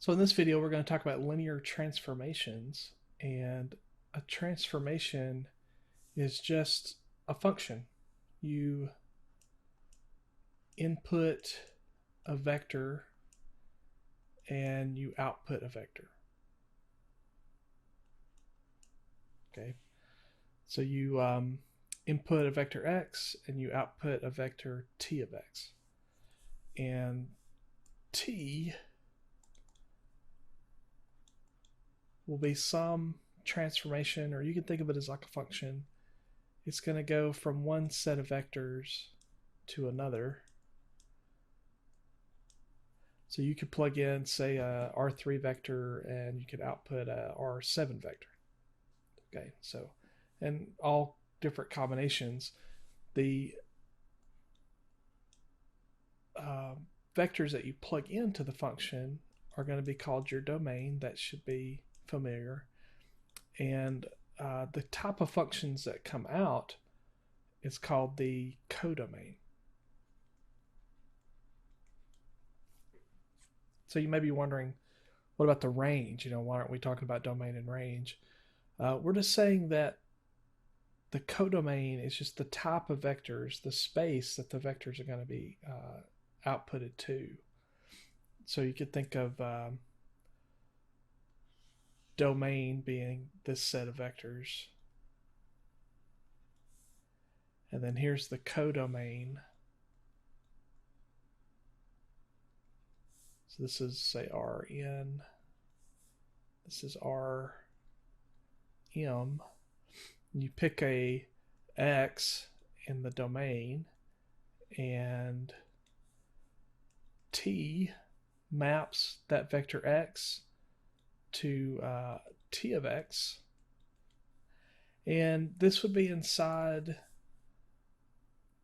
So in this video, we're going to talk about linear transformations, and a transformation is just a function. You input a vector and you output a vector. Okay, so you input a vector x and you output a vector t of x, and t will be some transformation, or you can think of it as like a function. It's going to go from one set of vectors to another. So you could plug in, say, a R3 vector, and you could output a R7 vector. Okay, so, and all different combinations. The vectors that you plug into the function are going to be called your domain. That should be familiar. And the type of functions that come out is called the codomain. So you may be wondering, what about the range? Why aren't we talking about domain and range? We're just saying that the codomain is just the type of vectors, the space that the vectors are going to be outputted to. So you could think of domain being this set of vectors. And then here's the codomain. So this is, say, Rn. This is Rm. You pick a x in the domain, and t maps that vector x to t of x, and this would be inside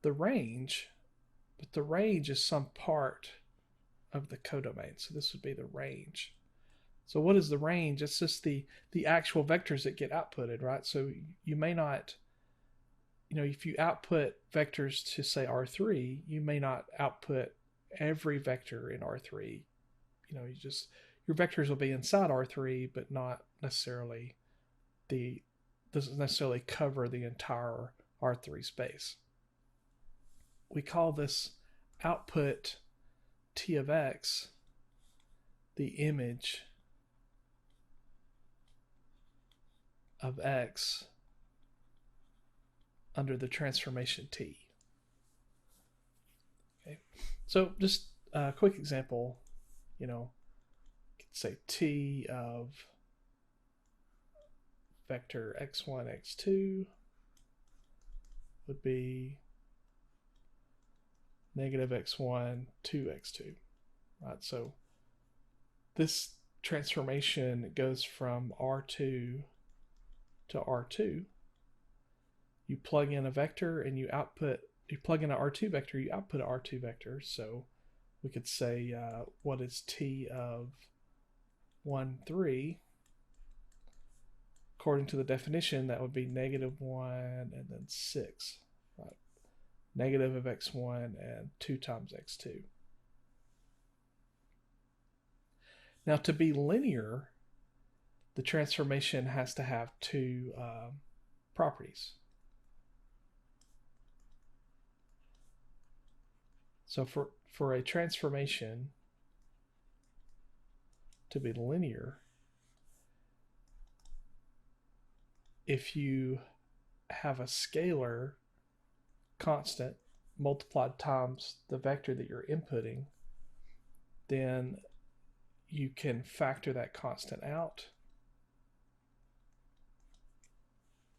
the range, but the range is some part of the codomain, so this would be the range. So what is the range? It's just the actual vectors that get outputted, right? So you may not, if you output vectors to, say, R3, you may not output every vector in R3. Your vectors will be inside R3, but not necessarily doesn't necessarily cover the entire R3 space. We call this output t of x the image of x under the transformation t. Okay, so just a quick example, you could say t of vector x1, x2 would be negative x1, 2x2, right? So this transformation goes from R2 to R2. You plug in a vector and you plug in an R2 vector, you output an R2 vector. So we could say, what is t of 1, 3? According to the definition, that would be negative 1 and then 6, right? Negative of x1 and 2 times x2. Now, to be linear, the transformation has to have two properties. So for a transformation to be linear, if you have a scalar constant multiplied times the vector that you're inputting, then you can factor that constant out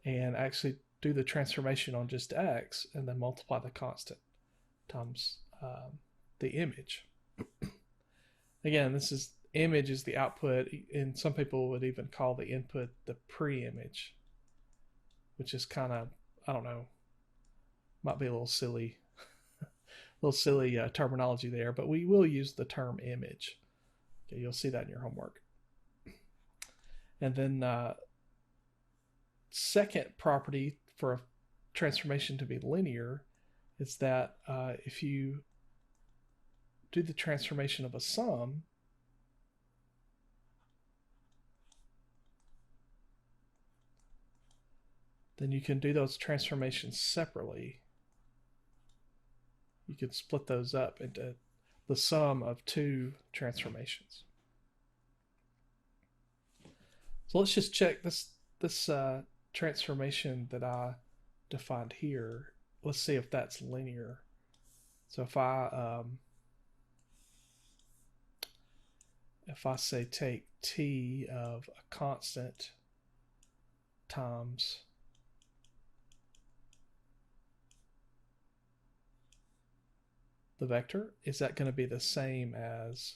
and actually do the transformation on just x and then multiply the constant times the image. Again, this is image is the output, and some people would even call the input the pre-image, which is kind of, I don't know, might be a little silly terminology there, but we will use the term image. Okay, you'll see that in your homework. And then second property for a transformation to be linear is that if you do the transformation of a sum, then you can do those transformations separately. You can split those up into the sum of two transformations. So let's just check this transformation that I defined here. Let's see if that's linear. So if I say take t of a constant times the vector, is that going to be the same as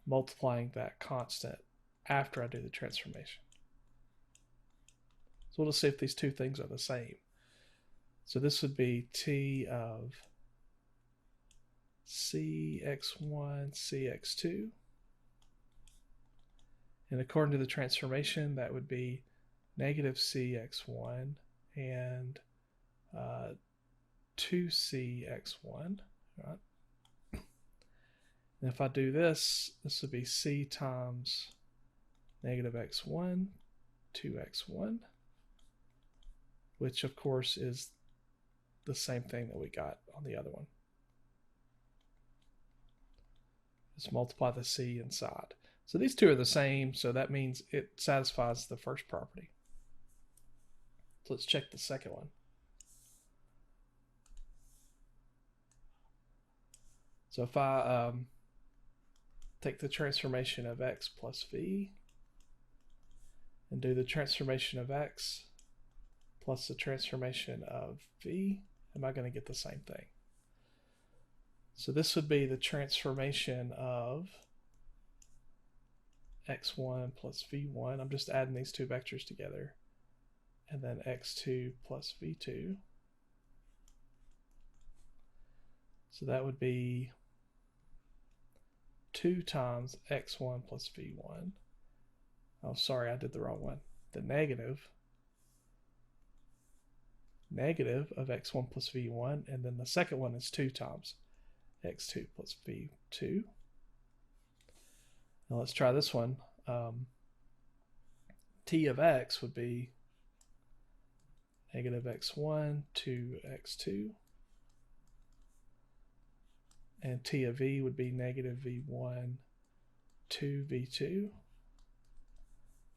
multiplying that constant after I do the transformation? So we'll just see if these two things are the same. So this would be t of cx1 cx2, and according to the transformation that would be negative cx1 and 2cx1, right? And if I do this, this would be c times negative x1, 2x1, which of course is the same thing that we got on the other one. Just multiply the c inside. So these two are the same, so that means it satisfies the first property. So let's check the second one. So if I take the transformation of x plus v and do the transformation of x plus the transformation of v, am I going to get the same thing? So this would be the transformation of x1 plus v1. I'm just adding these two vectors together. And then x2 plus v2. So that would be 2 times x1 plus v1. Oh, sorry, I did the wrong one. The negative of x1 plus v1, and then the second one is 2 times x2 plus v2. Now let's try this one. T of x would be negative x1 to x2, and t of v would be negative v1 to v2.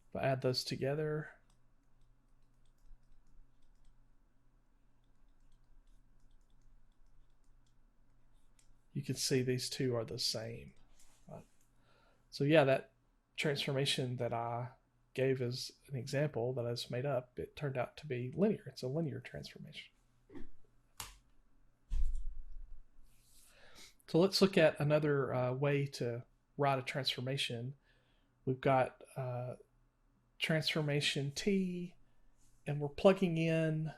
If I add those together, you can see these two are the same. Right? So yeah, that transformation that I gave as an example that I just made up, it turned out to be linear. It's a linear transformation. So let's look at another way to write a transformation. We've got transformation t, and we're plugging in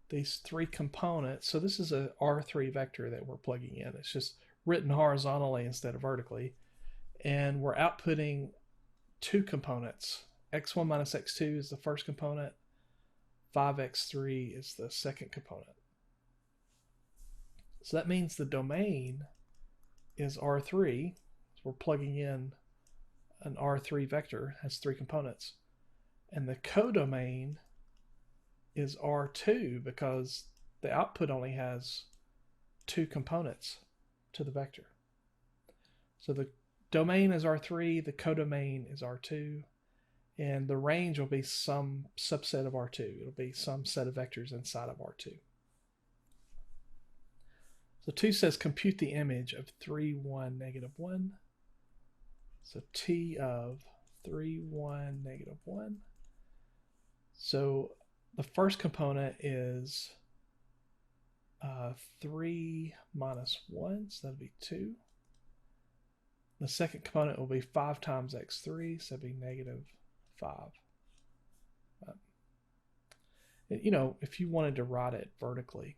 these three components. So this is a R3 vector that we're plugging in. It's just written horizontally instead of vertically. And we're outputting two components. x1 minus x2 is the first component. 5x3 is the second component. So that means the domain is R3. So we're plugging in an R3 vector, has three components. And the codomain is R2 because the output only has two components to the vector. So the domain is R3, the codomain is R2, and the range will be some subset of R2. It'll be some set of vectors inside of R2. So 2 says compute the image of 3, 1, negative 1. So t of 3, 1, negative 1. So the first component is 3 minus 1, so that'll be 2. The second component will be 5 times x3, so that'll be negative 5. You know, if you wanted to write it vertically,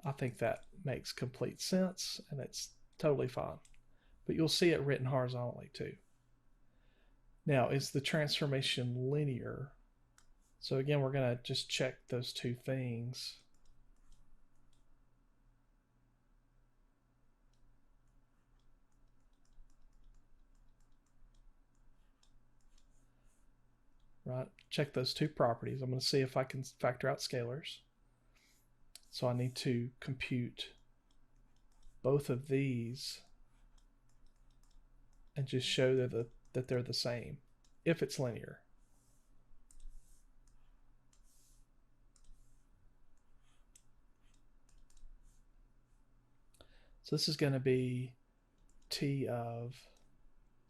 I think that makes complete sense, and it's totally fine. But you'll see it written horizontally too. Now, is the transformation linear? So again, we're going to just check those two things. right? Check those two properties. I'm going to see if I can factor out scalars. So I need to compute both of these and just show that they're the same if it's linear. So this is going to be t of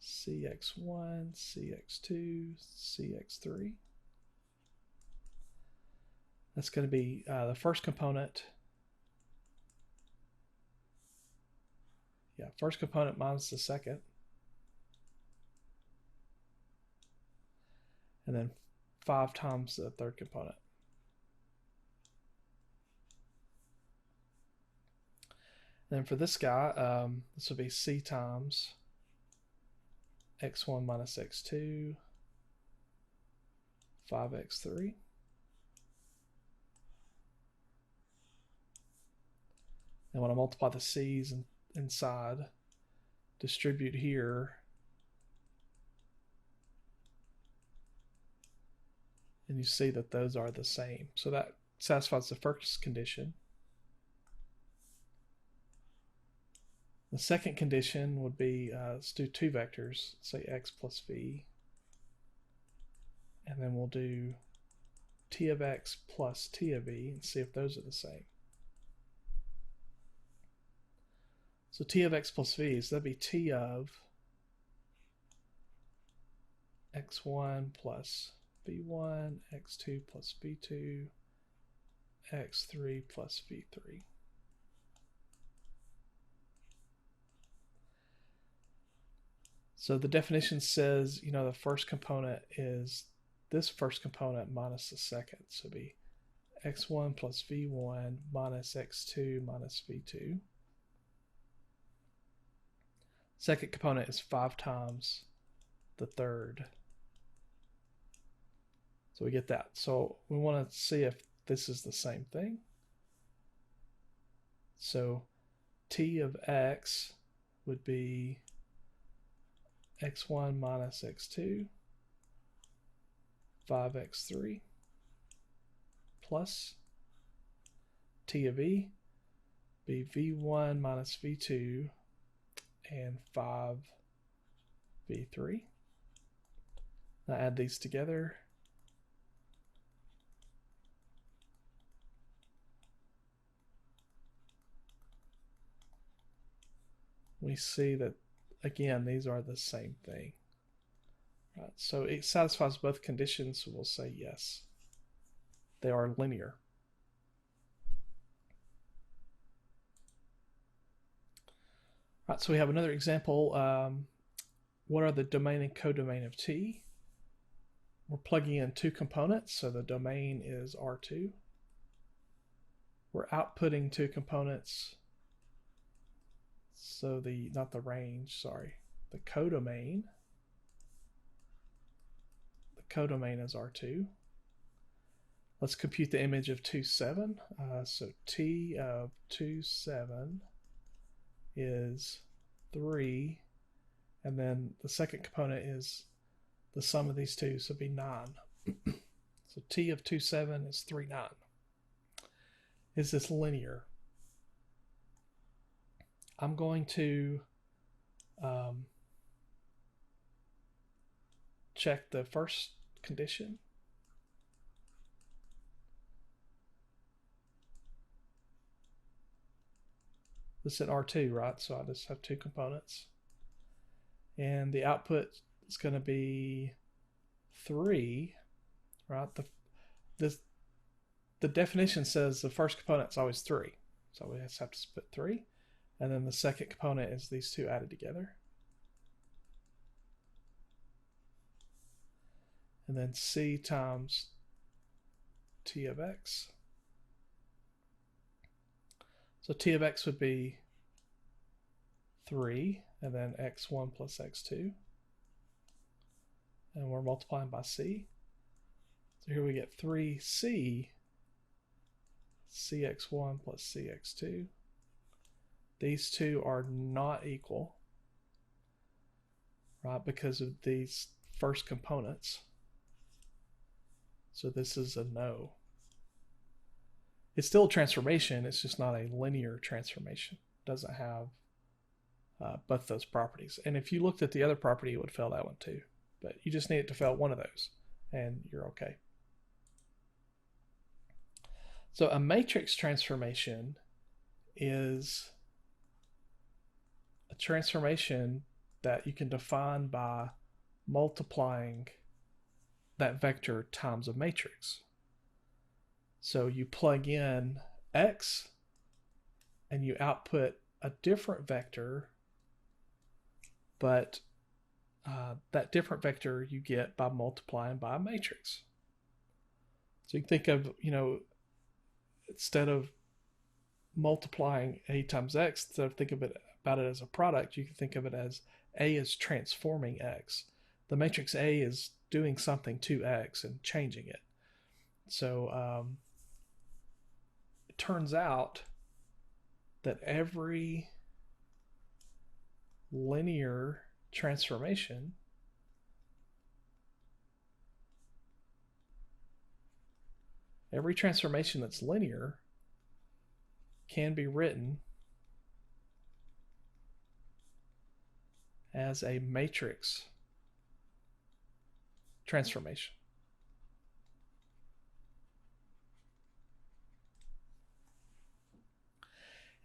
cx1, cx2, cx3. That's going to be the first component. Yeah, first component minus the second. And then 5 times the third component. And then for this guy, this will be c times x1 minus x2, 5x3. And when I multiply the c's inside, distribute here, and you see that those are the same. So that satisfies the first condition. The second condition would be, let's do two vectors, say x plus v, and then we'll do t of x plus t of v and see if those are the same. So t of x plus v, so that'd be t of x1 plus v1, x2 plus v2, x3 plus v3. So the definition says, the first component is this first component minus the second. So it'd be x1 plus v1 minus x2 minus v2. Second component is 5 times the third. So we get that. So we want to see if this is the same thing. So t of x would be x1 minus x2, 5x3, plus t of v be v1 minus v2 and 5v3. Now add these together. We see that, again, these are the same thing. Right, so it satisfies both conditions, so we'll say yes. They are linear. Right, so we have another example. What are the domain and codomain of t? We're plugging in two components, so the domain is R2. We're outputting two components, so not the range, sorry, the codomain. The codomain is R2. Let's compute the image of 2, 7. So t of 2, 7 is 3, and then the second component is the sum of these two, so it'd be 9. So t of 2, 7 is 3, 9. Is this linear? I'm going to check the first condition. This is at R2, right? So I just have two components. And the output is going to be 3, right? The definition says the first component is always 3. So we just have to split 3. And then the second component is these two added together. And then c times t of x. So t of x would be 3, and then x1 plus x2. And we're multiplying by c. So here we get 3c, cx1 plus cx2. These two are not equal, right, because of these first components. So this is a no. It's still a transformation. It's just not a linear transformation. It doesn't have both those properties. And if you looked at the other property, it would fail that one too. But you just need it to fail one of those, and you're okay. So a matrix transformation is a transformation that you can define by multiplying that vector times a matrix. So you plug in x and you output a different vector, but that different vector you get by multiplying by a matrix. So you can think of, instead of multiplying a times x, instead of thinking about it as a product, you can think of it as a is transforming x. The matrix A is doing something to x and changing it. So it turns out that every linear transformation that's linear can be written as a matrix transformation.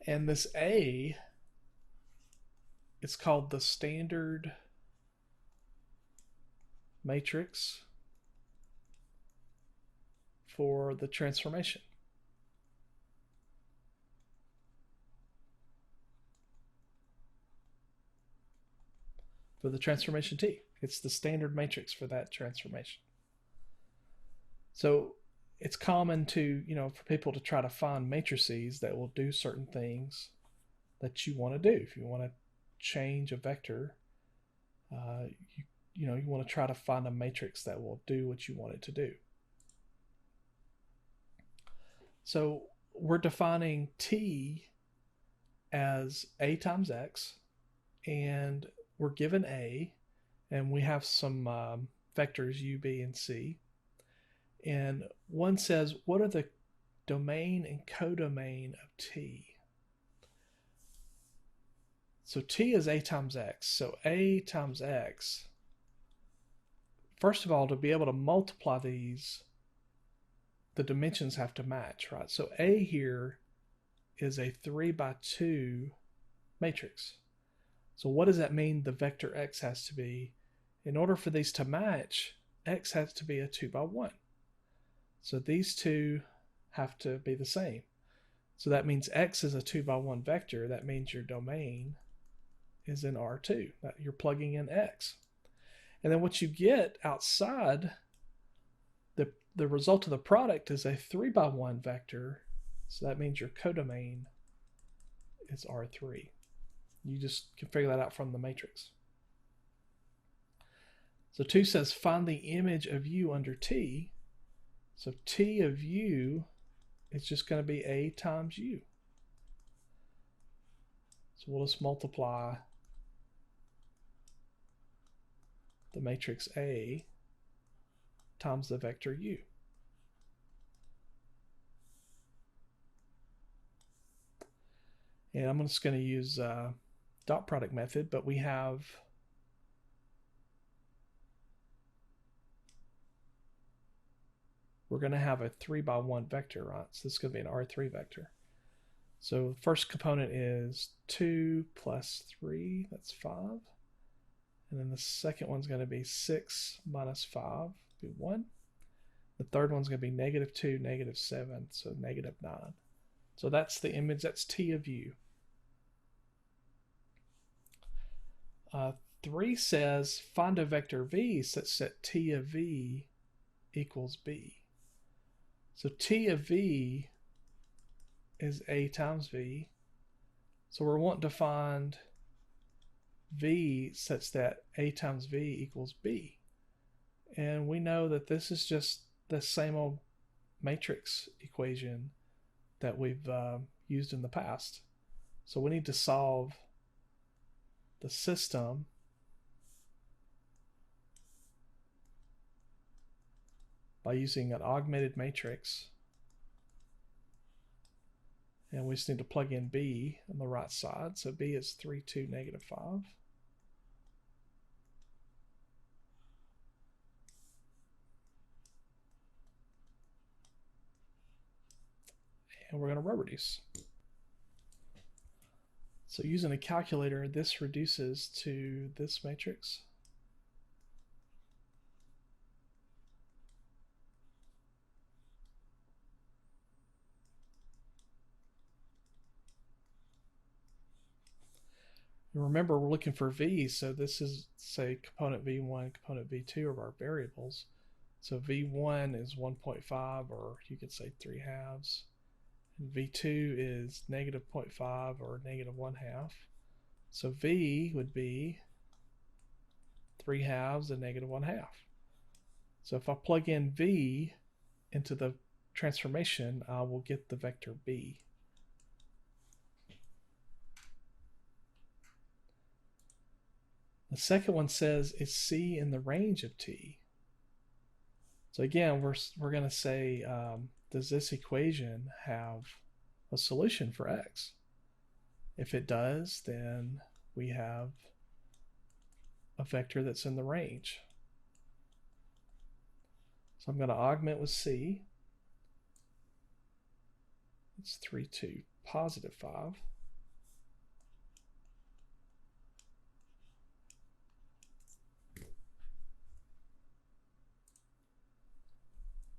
And this A is called the standard matrix for the transformation. For the transformation T. It's the standard matrix for that transformation. So it's common to, for people to try to find matrices that will do certain things that you want to do. If you want to change a vector, you want to try to find a matrix that will do what you want it to do. So we're defining T as A times X, and we're given A, and we have some vectors U, B, and C. And one says, what are the domain and codomain of T? So T is A times X. So A times X, first of all, to be able to multiply these, the dimensions have to match, right? So A here is a 3x2 matrix. So what does that mean the vector X has to be? In order for these to match, X has to be a 2x1. So these two have to be the same. So that means X is a 2x1 vector. That means your domain is in R2. You're plugging in X. And then what you get outside, the result of the product is a 3x1 vector. So that means your codomain is R3. You just can figure that out from the matrix. So 2 says find the image of U under T. So T of U is just going to be A times U. So we'll just multiply the matrix A times the vector U. And I'm just going to use dot product method, but we're going to have a 3x1 vector, right? So this is going to be an R3 vector. So the first component is 2 plus 3, that's 5. And then the second one's going to be 6 minus 5, be 1. The third one's going to be -2, -7, so -9. So that's the image, that's T of U. 3 says find a vector V such that T of V equals B. So T of V is A times V. So we're wanting to find V such that A times V equals B. And we know that this is just the same old matrix equation that we've used in the past. So we need to solve the system by using an augmented matrix. And we just need to plug in b on the right side. So b is 3, 2, negative 5. And we're going to row reduce. So using a calculator, this reduces to this matrix. And remember, we're looking for v, so this is, say, component v1, component v2 of our variables. So v1 is 1.5, or you could say 3 halves. And v2 is negative 0.5 or negative 1 half. So v would be 3 halves and negative 1 half. So if I plug in v into the transformation, I will get the vector b. The second one says, is c in the range of t? So again, we're going to say, does this equation have a solution for x? If it does, then we have a vector that's in the range. So I'm going to augment with c. It's 3, 2, positive 5.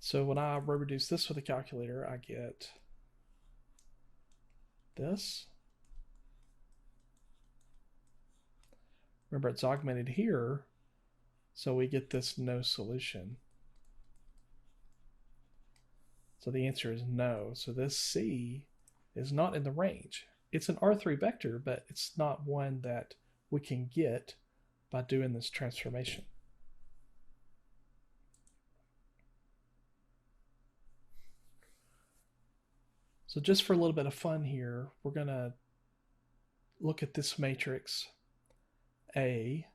So when I row reduce this with a calculator, I get this. Remember, it's augmented here, so we get this no solution. So the answer is no. So this c is not in the range. It's an R3 vector, but it's not one that we can get by doing this transformation. So just for a little bit of fun here, we're going to look at this matrix A,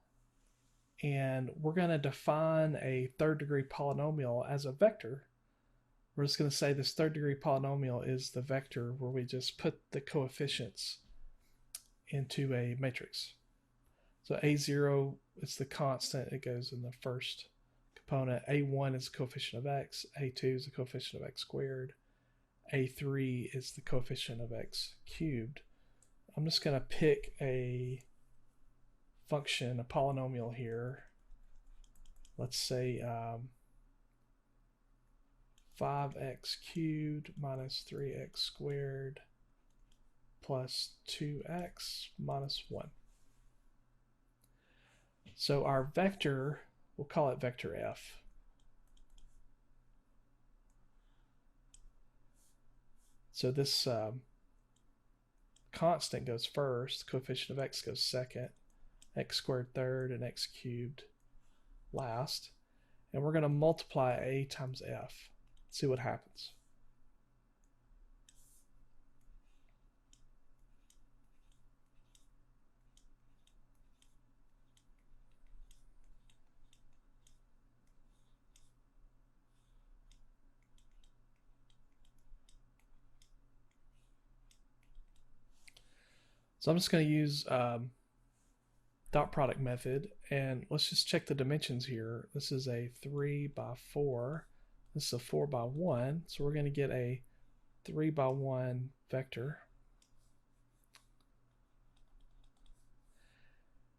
and we're going to define a third degree polynomial as a vector. We're just going to say this third degree polynomial is the vector where we just put the coefficients into a matrix. So A0 is the constant, it goes in the first component. A1 is the coefficient of x, A2 is the coefficient of x squared, A3 is the coefficient of x cubed. I'm just going to pick a function, a polynomial here. Let's say 5x cubed minus 3x squared plus 2x minus 1. So our vector, we'll call it vector f. So this constant goes first, coefficient of x goes second, x squared third, and x cubed last. And we're going to multiply a times f. See what happens. So I'm just going to use dot product method, and let's just check the dimensions here. This is a 3 by 4. This is a 4 by 1. So we're going to get a 3 by 1 vector.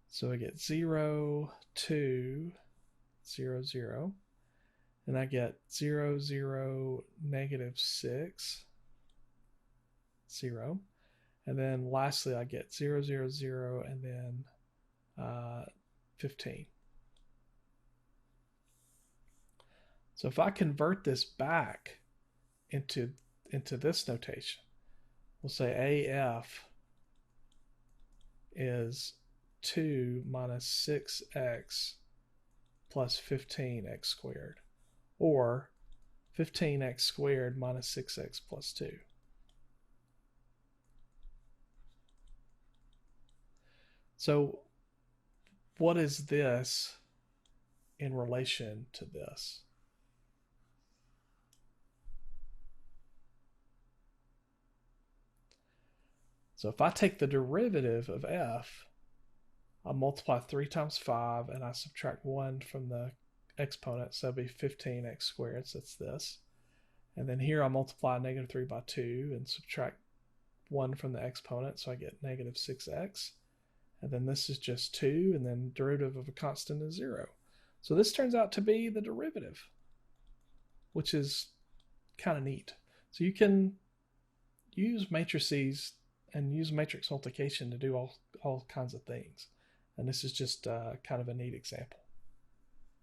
So I get 0, 2, 0, 0. And I get 0, 0, negative 6, 0. And then lastly, I get 0, 0, 0, and then 15. So if I convert this back into this notation, we'll say AF is 2 minus 6x plus 15x squared, or 15x squared minus 6x plus 2. So what is this in relation to this? So if I take the derivative of f, I multiply 3 times 5 and I subtract 1 from the exponent, so it'll be 15x squared, so that's this. And then here I multiply negative 3 by 2 and subtract 1 from the exponent, so I get negative 6x. And then this is just 2, and then derivative of a constant is 0. So this turns out to be the derivative, which is kind of neat. So you can use matrices and use matrix multiplication to do all kinds of things. And this is just kind of a neat example.